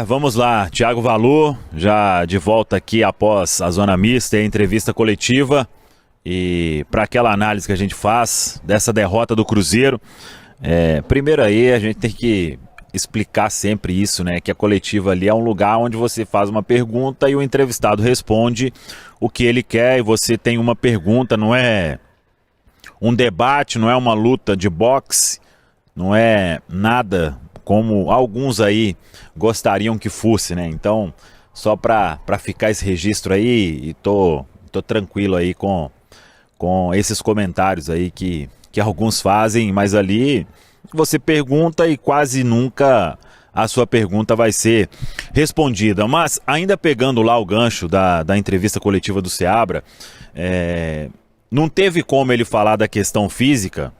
Vamos lá, Thiago Valu, já de volta aqui após a zona mista e a entrevista coletiva. E para aquela análise que a gente faz dessa derrota do Cruzeiro, primeiro aí a gente tem que explicar sempre isso, né? Que a coletiva ali é um lugar onde você faz uma pergunta e o entrevistado responde o que ele quer e você tem uma pergunta, não é um debate, não é uma luta de boxe, não é nada como alguns aí gostariam que fosse, né? Então, só para ficar esse registro aí, e tô tranquilo aí com esses comentários aí que alguns fazem, mas ali você pergunta e quase nunca a sua pergunta vai ser respondida. Mas ainda pegando lá o gancho da entrevista coletiva do Seabra, não teve como ele falar da questão física,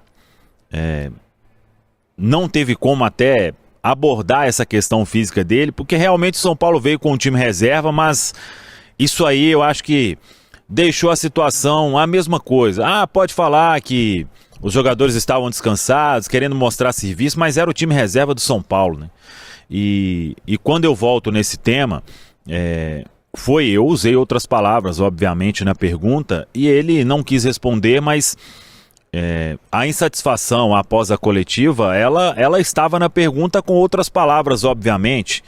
não teve como até abordar essa questão física dele, porque realmente o São Paulo veio com um time reserva, mas isso aí eu acho que deixou a situação a mesma coisa. Pode falar que os jogadores estavam descansados, querendo mostrar serviço, mas era o time reserva do São Paulo, né? E quando eu volto nesse tema, eu usei outras palavras, obviamente, na pergunta, e ele não quis responder, mas a insatisfação após a coletiva, ela estava na pergunta com outras palavras, obviamente,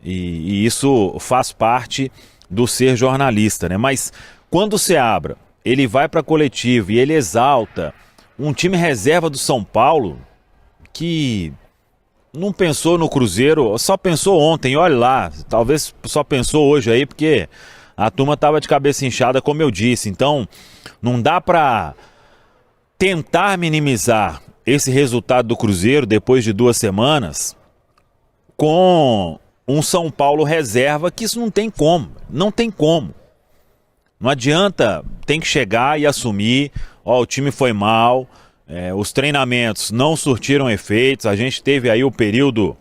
e isso faz parte do ser jornalista, né? Mas quando o Seabra, ele vai para a coletiva e ele exalta um time reserva do São Paulo, que não pensou no Cruzeiro, só pensou ontem, olha lá, talvez só pensou hoje aí, porque a turma estava de cabeça inchada, como eu disse. Então, não dá para tentar minimizar esse resultado do Cruzeiro depois de 2 semanas com um São Paulo reserva, que isso não tem como, não tem como. Não adianta, tem que chegar e assumir, o time foi mal, os treinamentos não surtiram efeitos, a gente teve aí o período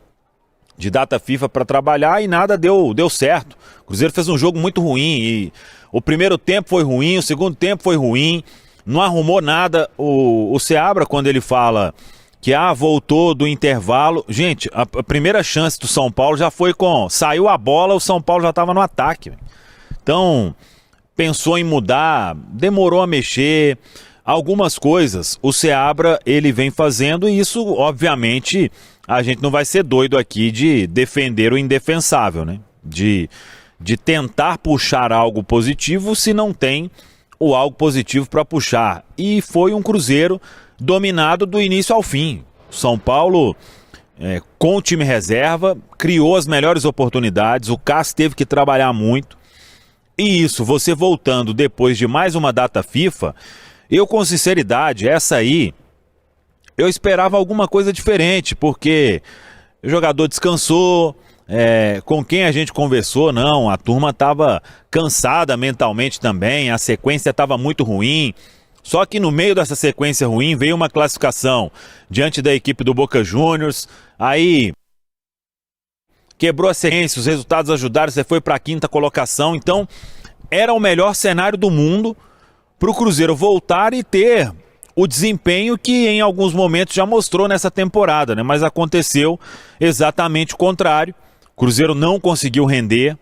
de data FIFA para trabalhar e nada deu certo. O Cruzeiro fez um jogo muito ruim e o primeiro tempo foi ruim, o segundo tempo foi ruim, não arrumou nada. O Seabra, quando ele fala que voltou do intervalo, gente, a primeira chance do São Paulo já foi saiu a bola, o São Paulo já estava no ataque. Então, pensou em mudar, demorou a mexer, algumas coisas o Seabra ele vem fazendo, e isso obviamente a gente não vai ser doido aqui de defender o indefensável, né? De tentar puxar algo positivo se não tem o algo positivo para puxar. E foi um Cruzeiro dominado do início ao fim. São Paulo, com o time reserva, criou as melhores oportunidades, o Cássio teve que trabalhar muito. E isso, você voltando depois de mais uma data FIFA, eu com sinceridade, essa aí, eu esperava alguma coisa diferente, porque o jogador descansou, com quem a gente conversou, não, a turma estava cansada mentalmente também, a sequência estava muito ruim, só que no meio dessa sequência ruim veio uma classificação diante da equipe do Boca Juniors, aí quebrou a sequência, os resultados ajudaram, você foi para a 5ª colocação, então era o melhor cenário do mundo para o Cruzeiro voltar e ter o desempenho que em alguns momentos já mostrou nessa temporada, né? Mas aconteceu exatamente o contrário, o Cruzeiro não conseguiu render,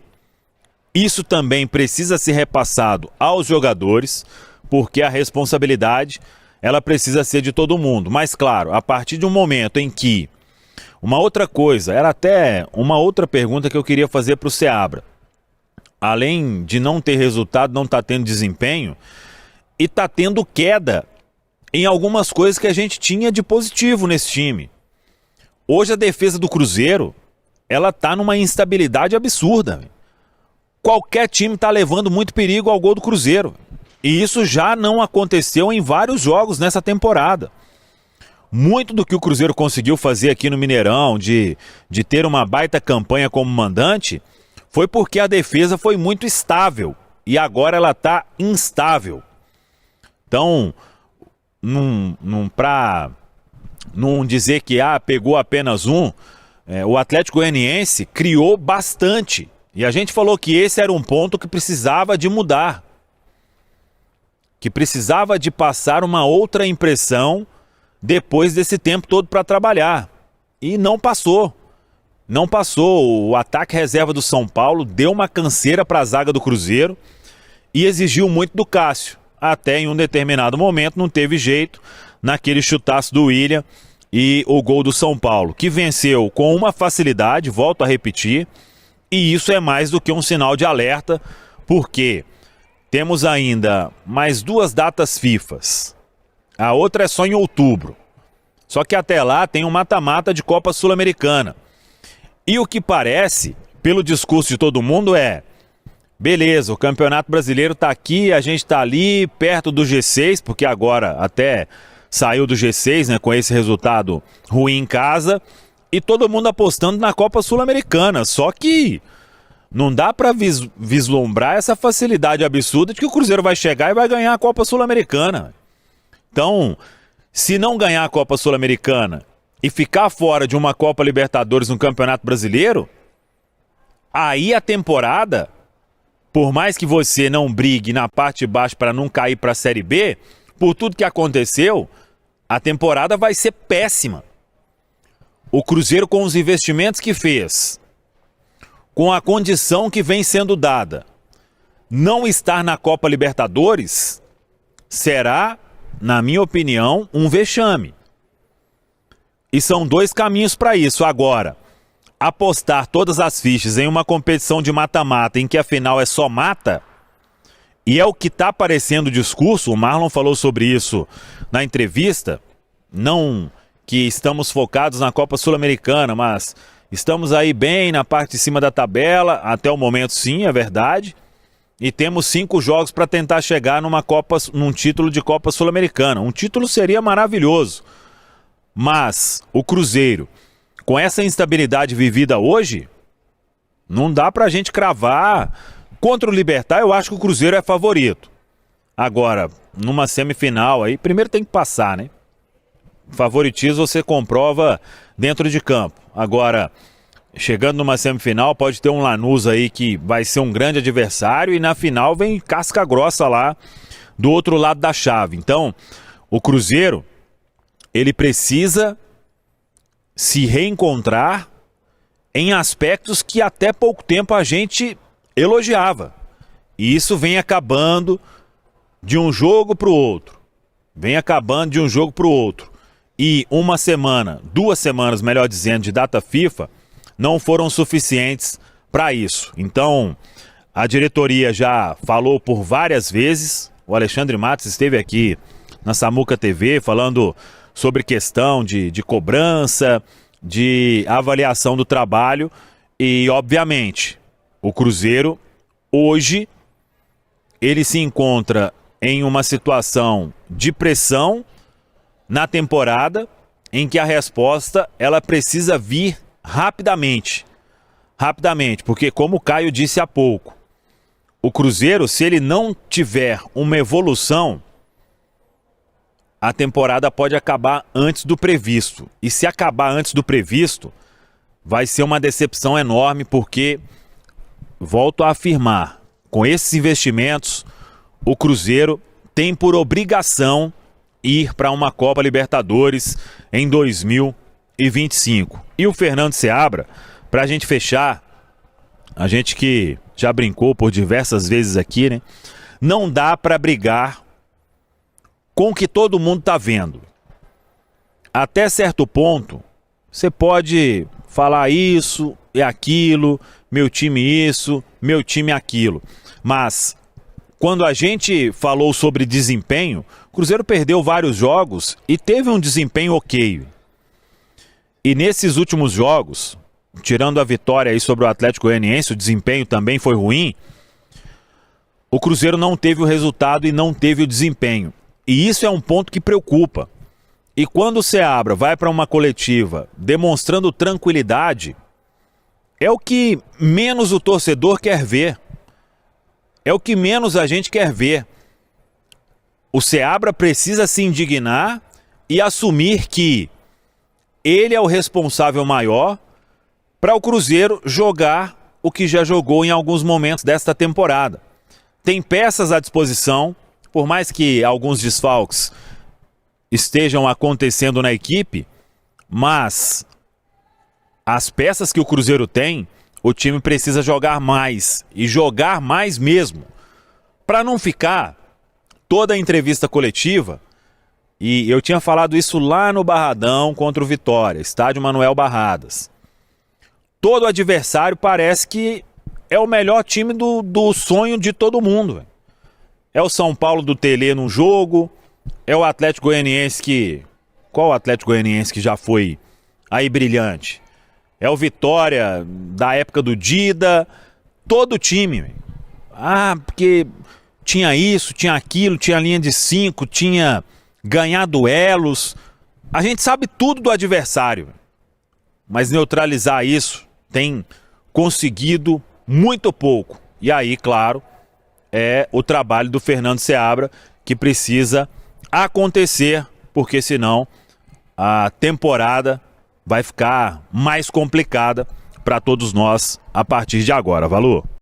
isso também precisa ser repassado aos jogadores, porque a responsabilidade ela precisa ser de todo mundo, mas claro, a partir de um momento em que uma outra coisa, era até uma outra pergunta que eu queria fazer para o Seabra. Além de não ter resultado, não está tendo desempenho, e está tendo queda em algumas coisas que a gente tinha de positivo nesse time. Hoje a defesa do Cruzeiro, ela está numa instabilidade absurda. Qualquer time está levando muito perigo ao gol do Cruzeiro. E isso já não aconteceu em vários jogos nessa temporada. Muito do que o Cruzeiro conseguiu fazer aqui no Mineirão, de ter uma baita campanha como mandante, foi porque a defesa foi muito estável. E agora ela está instável. Então, para não dizer que pegou apenas um, o Atlético Goianiense criou bastante. E a gente falou que esse era um ponto que precisava de mudar. Que precisava de passar uma outra impressão depois desse tempo todo para trabalhar. E não passou. Não passou. O ataque reserva do São Paulo deu uma canseira para a zaga do Cruzeiro e exigiu muito do Cássio. Até em um determinado momento não teve jeito, naquele chutaço do William e o gol do São Paulo, que venceu com uma facilidade, volto a repetir, e isso é mais do que um sinal de alerta, porque temos ainda mais 2 datas FIFAs. A outra é só em outubro. Só que até lá tem um mata-mata de Copa Sul-Americana. E o que parece, pelo discurso de todo mundo, é: beleza, o Campeonato Brasileiro tá aqui, a gente tá ali, perto do G6, porque agora até saiu do G6, né, com esse resultado ruim em casa, e todo mundo apostando na Copa Sul-Americana. Só que não dá para vislumbrar essa facilidade absurda de que o Cruzeiro vai chegar e vai ganhar a Copa Sul-Americana. Então, se não ganhar a Copa Sul-Americana e ficar fora de uma Copa Libertadores no Campeonato Brasileiro, aí a temporada, por mais que você não brigue na parte de baixo para não cair para a Série B, por tudo que aconteceu, a temporada vai ser péssima. O Cruzeiro, com os investimentos que fez, com a condição que vem sendo dada, não estar na Copa Libertadores será, na minha opinião, um vexame. E são 2 caminhos para isso. Agora, apostar todas as fichas em uma competição de mata-mata em que a final é só mata, e é o que está aparecendo o discurso, o Marlon falou sobre isso na entrevista, não que estamos focados na Copa Sul-Americana, mas estamos aí bem na parte de cima da tabela, até o momento sim, é verdade, e temos 5 jogos para tentar chegar num título de Copa Sul-Americana. Um título seria maravilhoso, mas o Cruzeiro, com essa instabilidade vivida hoje, não dá pra gente cravar. Contra o Libertad, eu acho que o Cruzeiro é favorito. Agora, numa semifinal aí, primeiro tem que passar, né? Favoritismo você comprova dentro de campo. Agora, chegando numa semifinal, pode ter um Lanús aí que vai ser um grande adversário, e na final vem casca grossa lá do outro lado da chave. Então, o Cruzeiro, ele precisa se reencontrar em aspectos que até pouco tempo a gente elogiava. E isso vem acabando de um jogo para o outro. Vem acabando de um jogo para o outro. E uma semana, 2 semanas, melhor dizendo, de data FIFA, não foram suficientes para isso. Então, a diretoria já falou por várias vezes, o Alexandre Matos esteve aqui na Samuca TV falando sobre questão de cobrança, de avaliação do trabalho, e obviamente o Cruzeiro hoje ele se encontra em uma situação de pressão na temporada, em que a resposta ela precisa vir rapidamente, porque como o Caio disse há pouco, o Cruzeiro, se ele não tiver uma evolução, a temporada pode acabar antes do previsto. E se acabar antes do previsto, vai ser uma decepção enorme, porque, volto a afirmar, com esses investimentos, o Cruzeiro tem por obrigação ir para uma Copa Libertadores em 2025. E o Fernando Seabra, para a gente fechar, a gente que já brincou por diversas vezes aqui, né? Não dá para brigar com o que todo mundo está vendo. Até certo ponto, você pode falar isso e aquilo, meu time isso, meu time aquilo. Mas, quando a gente falou sobre desempenho, o Cruzeiro perdeu vários jogos e teve um desempenho ok. E nesses últimos jogos, tirando a vitória aí sobre o Atlético Goianiense, o desempenho também foi ruim, o Cruzeiro não teve o resultado e não teve o desempenho. E isso é um ponto que preocupa. E quando o Seabra vai para uma coletiva demonstrando tranquilidade, é o que menos o torcedor quer ver. É o que menos a gente quer ver. O Seabra precisa se indignar e assumir que ele é o responsável maior para o Cruzeiro jogar o que já jogou em alguns momentos desta temporada. Tem peças à disposição, por mais que alguns desfalques estejam acontecendo na equipe, mas as peças que o Cruzeiro tem, o time precisa jogar mais, e jogar mais mesmo, para não ficar toda a entrevista coletiva, e eu tinha falado isso lá no Barradão contra o Vitória, estádio Manuel Barradas. Todo adversário parece que é o melhor time do sonho de todo mundo. Véio. É o São Paulo do Telê num jogo, é o Atlético Goianiense que... Qual o Atlético Goianiense que já foi aí brilhante? É o Vitória da época do Dida, todo time. Véio. Ah, porque tinha isso, tinha aquilo, tinha linha de 5, tinha ganhar duelos. A gente sabe tudo do adversário, mas neutralizar isso tem conseguido muito pouco. E aí, claro, é o trabalho do Fernando Seabra que precisa acontecer, porque senão a temporada vai ficar mais complicada para todos nós a partir de agora. Valor?